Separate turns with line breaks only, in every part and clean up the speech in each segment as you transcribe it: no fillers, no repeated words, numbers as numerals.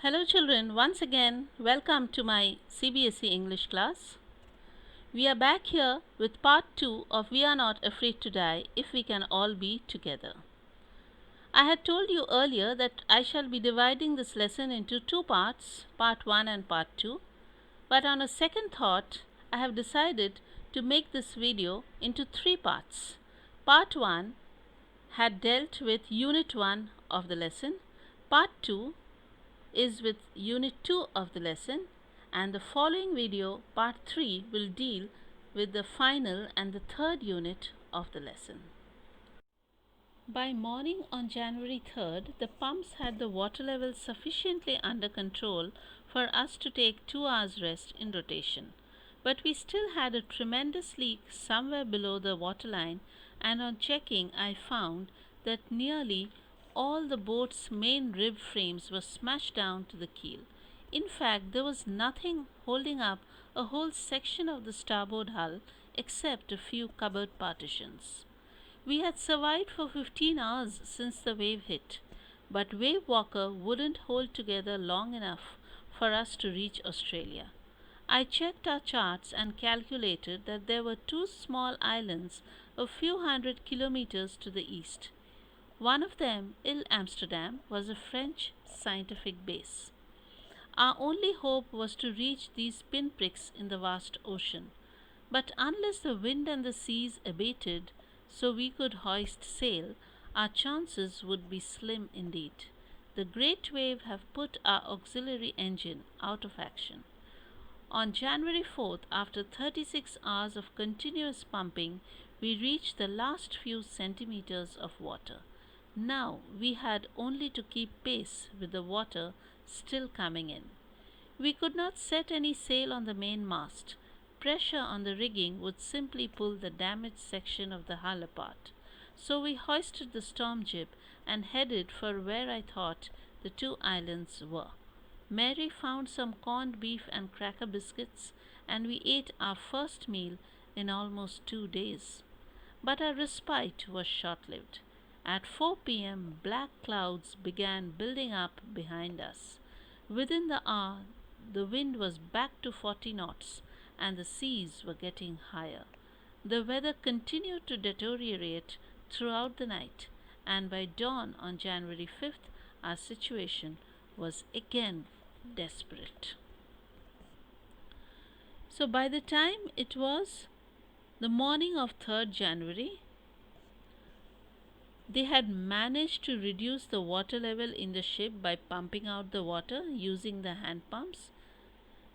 Hello children, once again welcome to my CBSE English class. We are back here with part 2 of We Are Not Afraid to Die If We Can All Be Together. I had told you earlier that I shall be dividing this lesson into two parts, part 1 and part 2, but on a second thought I have decided to make this video into three parts. Part 1 had dealt with Unit 1 of the lesson, part 2 is with Unit 2 of the lesson, and the following video, Part 3, will deal with the final and the third unit of the lesson. By morning on January 3rd, the pumps had the water level sufficiently under control for us to take 2 hours rest in rotation. But we still had a tremendous leak somewhere below the waterline, and on checking I found that nearly all the boat's main rib frames were smashed down to the keel. In fact, there was nothing holding up a whole section of the starboard hull except a few cupboard partitions. We had survived for 15 hours since the wave hit, but Wave Walker wouldn't hold together long enough for us to reach Australia. I checked our charts and calculated that there were two small islands a few hundred kilometers to the east. One of them, Ile Amsterdam, was a French scientific base. Our only hope was to reach these pinpricks in the vast ocean. But unless the wind and the seas abated so we could hoist sail, our chances would be slim indeed. The great wave have put our auxiliary engine out of action. On January 4th, after 36 hours of continuous pumping, we reached the last few centimeters of water. Now we had only to keep pace with the water still coming in. We could not set any sail on the main mast. Pressure on the rigging would simply pull the damaged section of the hull apart. So we hoisted the storm jib and headed for where I thought the two islands were. Mary found some corned beef and cracker biscuits, and we ate our first meal in almost 2 days. But our respite was short-lived. At 4 p.m., black clouds began building up behind us. Within the hour, the wind was back to 40 knots, and the seas were getting higher. The weather continued to deteriorate throughout the night, and by dawn on January 5th, our situation was again desperate. So by the time it was the morning of 3rd January, they had managed to reduce the water level in the ship by pumping out the water using the hand pumps.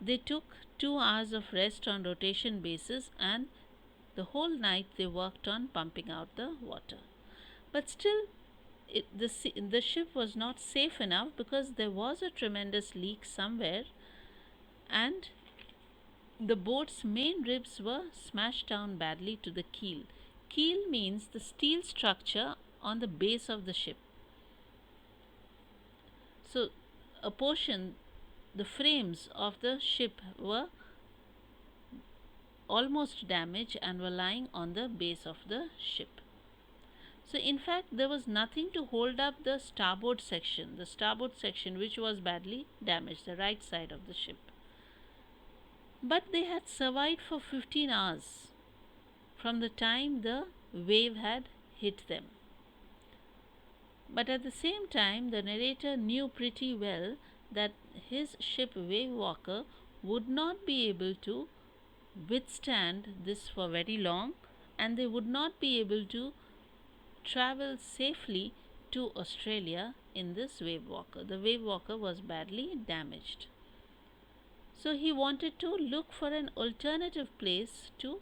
They took 2 hours of rest on rotation basis, and the whole night they worked on pumping out the water. But still, the ship was not safe enough because there was a tremendous leak somewhere, and the boat's main ribs were smashed down badly to the keel. Keel means the steel structure on the base of the ship. So a portion, the frames of the ship were almost damaged and were lying on the base of the ship. So in fact there was nothing to hold up the starboard section which was badly damaged, the right side of the ship. But they had survived for 15 hours from the time the wave had hit them. But at the same time, the narrator knew pretty well that his ship Wave Walker would not be able to withstand this for very long, and they would not be able to travel safely to Australia in this Wave Walker. The Wave Walker was badly damaged. So he wanted to look for an alternative place to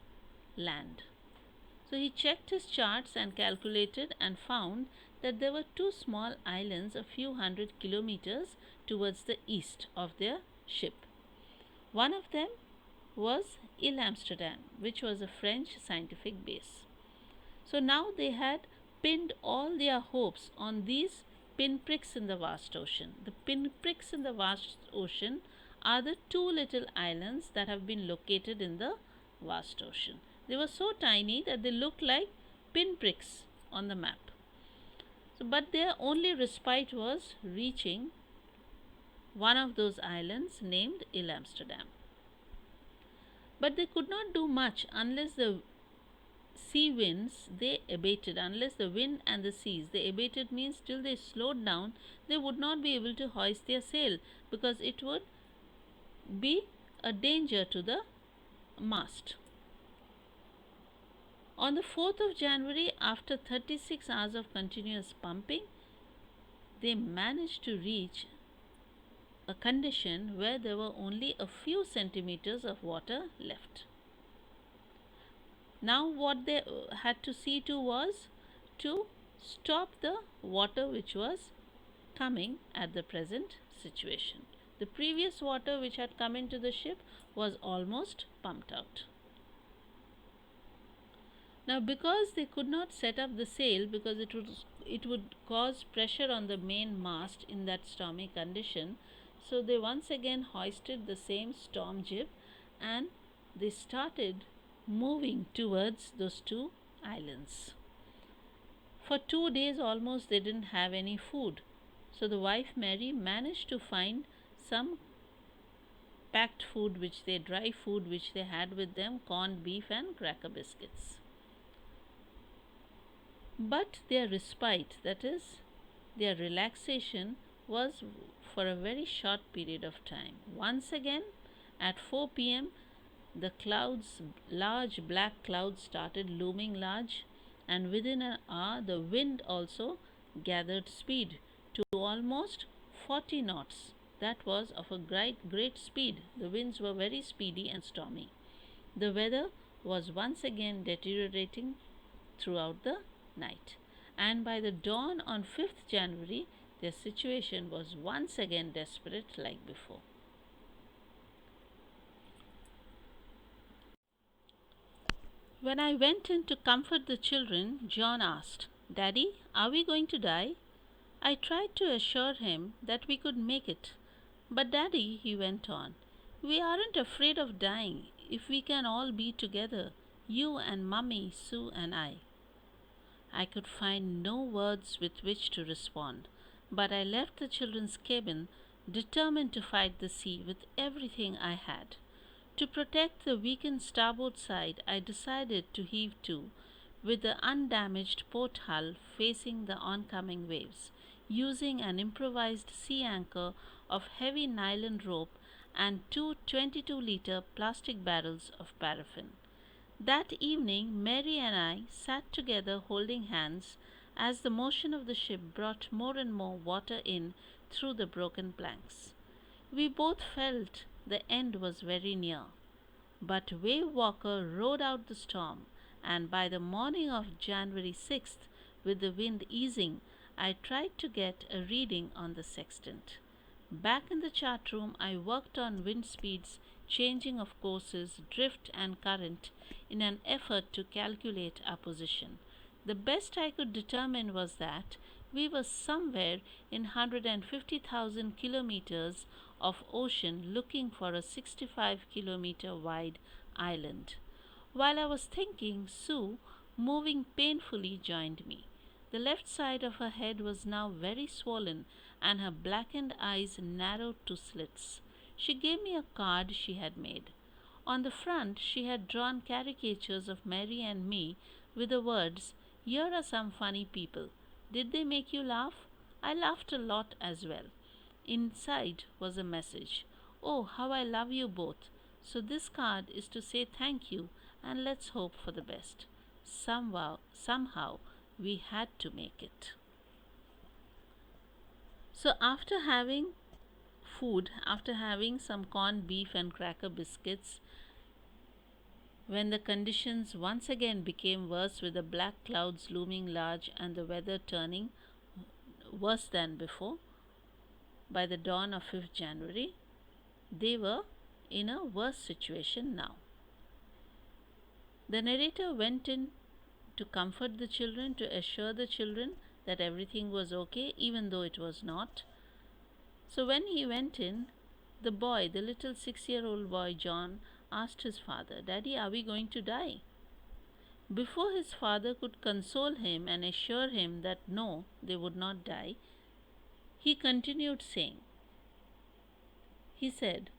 land. So he checked his charts and calculated and found that there were two small islands a few hundred kilometers towards the east of their ship. One of them was Ile Amsterdam, which was a French scientific base. So now they had pinned all their hopes on these pinpricks in the vast ocean. The pinpricks in the vast ocean are the two little islands that have been located in the vast ocean. They were so tiny that they looked like pinpricks on the map. So, but their only respite was reaching one of those islands named Il Amsterdam. But they could not do much unless the sea winds they abated, unless the wind and the seas they abated means till they slowed down, they would not be able to hoist their sail because it would be a danger to the mast. On the 4th of January, after 36 hours of continuous pumping, they managed to reach a condition where there were only a few centimeters of water left. Now, what they had to see to was to stop the water which was coming at the present situation. The previous water which had come into the ship was almost pumped out. Now, because they could not set up the sail because it would cause pressure on the main mast in that stormy condition, so they once again hoisted the same storm jib and they started moving towards those two islands. For 2 days almost they didn't have any food. So the wife Mary managed to find some packed food, dry food which they had with them, corned beef and cracker biscuits. But their respite, that is, their relaxation, was for a very short period of time. Once again, at 4 p.m., the clouds, large black clouds, started looming large, and within an hour, the wind also gathered speed to almost 40 knots. That was of a great speed. The winds were very speedy and stormy. The weather was once again deteriorating throughout the night, and by the dawn on 5th January, their situation was once again desperate like before. When I went in to comfort the children, John asked, "Daddy, are we going to die?" I tried to assure him that we could make it. "But, Daddy," he went on, "we aren't afraid of dying if we can all be together, you and Mummy, Sue, and I." I could find no words with which to respond, but I left the children's cabin determined to fight the sea with everything I had. To protect the weakened starboard side, I decided to heave to, with the undamaged port hull facing the oncoming waves, using an improvised sea anchor of heavy nylon rope and two 22-liter plastic barrels of paraffin. That evening, Mary and I sat together holding hands as the motion of the ship brought more and more water in through the broken planks. We both felt the end was very near. But Wave Walker rode out the storm, and by the morning of January 6th, with the wind easing, I tried to get a reading on the sextant. Back in the chart room, I worked on wind speeds, changing of courses, drift, and current in an effort to calculate our position. The best I could determine was that we were somewhere in 150,000 kilometers of ocean looking for a 65-kilometer wide island. While I was thinking, Sue, moving painfully, joined me. The left side of her head was now very swollen, and her blackened eyes narrowed to slits. She gave me a card she had made. On the front, she had drawn caricatures of Mary and me with the words, "Here are some funny people. Did they make you laugh?" I laughed a lot as well. Inside was a message. "Oh, how I love you both. So this card is to say thank you and let's hope for the best." Somehow, we had to make it. So after having food, after having some corned beef and cracker biscuits, when the conditions once again became worse with the black clouds looming large and the weather turning worse than before, by the dawn of 5th January, they were in a worse situation now. The narrator went in to comfort the children, to assure the children that everything was okay, even though it was not. So when he went in, the boy, the little 6-year-old boy John, asked his father, "Daddy, are we going to die?" Before his father could console him and assure him that no, they would not die, he continued saying, He said,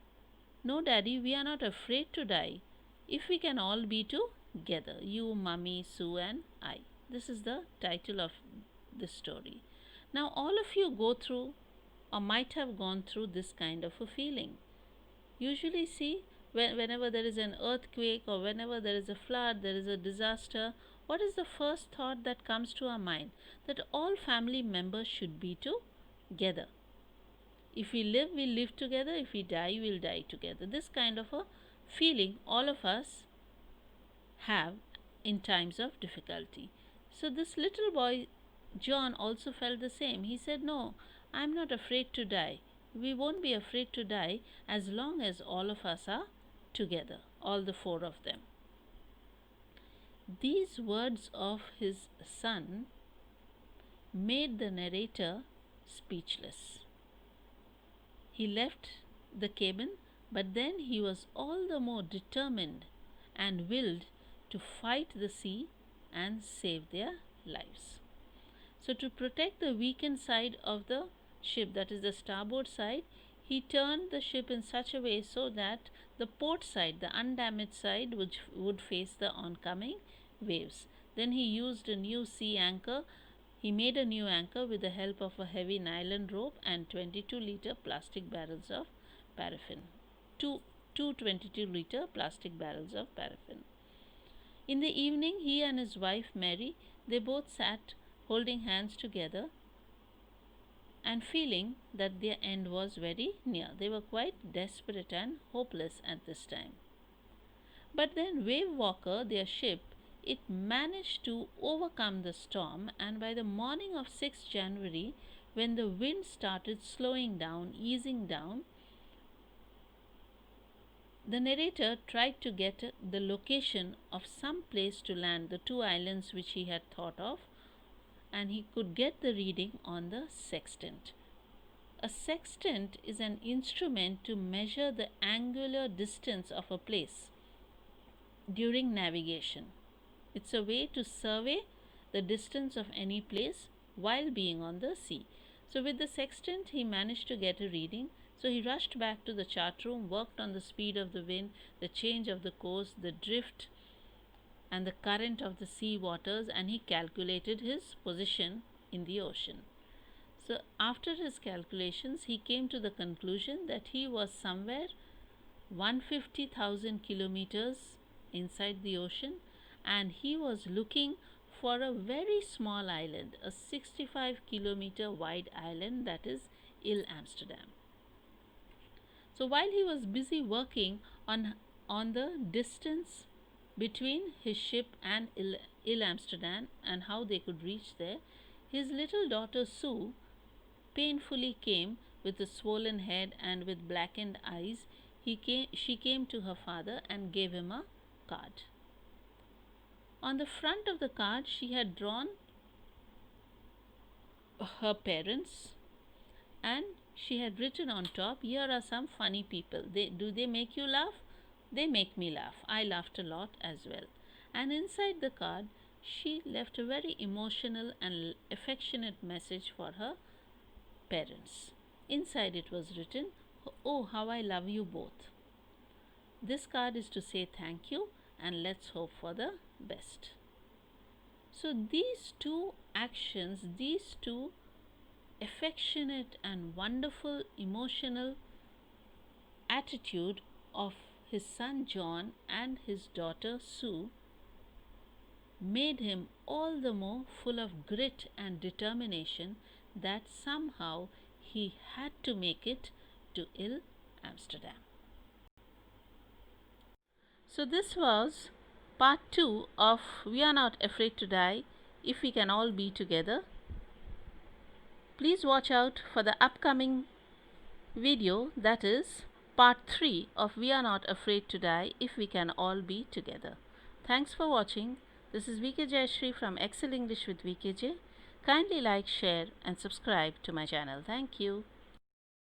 "No, Daddy, we are not afraid to die if we can all be together. You, Mummy, Sue, and I." This is the title of this story. Now, all of you go through or might have gone through this kind of a feeling. Usually, see, whenever there is an earthquake or whenever there is a flood, there is a disaster, what is the first thought that comes to our mind? That all family members should be together. If we live, we'll live together. If we die, we'll die together. This kind of a feeling all of us have in times of difficulty. So, this little boy, John, also felt the same. He said, "No, I'm not afraid to die. We won't be afraid to die as long as all of us are together, all the four of them." These words of his son made the narrator speechless. He left the cabin, but then he was all the more determined and willed to fight the sea and save their lives. So, to protect the weakened side of the ship, that is the starboard side, he turned the ship in such a way so that the port side, the undamaged side, which would face the oncoming waves. Then he used a new sea anchor. He made a new anchor with the help of a heavy nylon rope and 22-liter plastic barrels of paraffin. Two 22-liter plastic barrels of paraffin. In the evening, he and his wife Mary, they both sat holding hands together and feeling that their end was very near. They were quite desperate and hopeless at this time. But then Wave Walker, their ship, it managed to overcome the storm, and by the morning of 6th January, when the wind started slowing down, easing down, the narrator tried to get the location of some place to land, the two islands which he had thought of, and he could get the reading on the sextant. A sextant is an instrument to measure the angular distance of a place during navigation. It's a way to survey the distance of any place while being on the sea. So, with the sextant, he managed to get a reading. So, he rushed back to the chart room, worked on the speed of the wind, the change of the course, the drift, and the current of the sea waters, and he calculated his position in the ocean. So, after his calculations, he came to the conclusion that he was somewhere 150,000 kilometers inside the ocean, and he was looking for a very small island, a 65-kilometer wide island, that is Ile Amsterdam. So while he was busy working on the distance between his ship and Ile Amsterdam and how they could reach there, his little daughter Sue painfully came with a swollen head and with blackened eyes. She came to her father and gave him a card. On the front of the card, she had drawn her parents, and she had written on top, "Here are some funny people. Do they make you laugh? They make me laugh. I laughed a lot as well." And inside the card, she left a very emotional and affectionate message for her parents. Inside it was written, "Oh, how I love you both." This card is to say thank you and let's hope for the best. So these two actions, these two affectionate and wonderful emotional attitude of his son John and his daughter Sue made him all the more full of grit and determination that somehow he had to make it to Ile Amsterdam. So this was part 2 of We Are Not Afraid to Die If We Can All Be Together. Please watch out for the upcoming video, that is part 3 of We Are Not Afraid to Die If We Can All Be Together. Thanks for watching. This is VK Jayashree from Excel English with VKJ. Kindly like, share and subscribe to my channel. Thank you.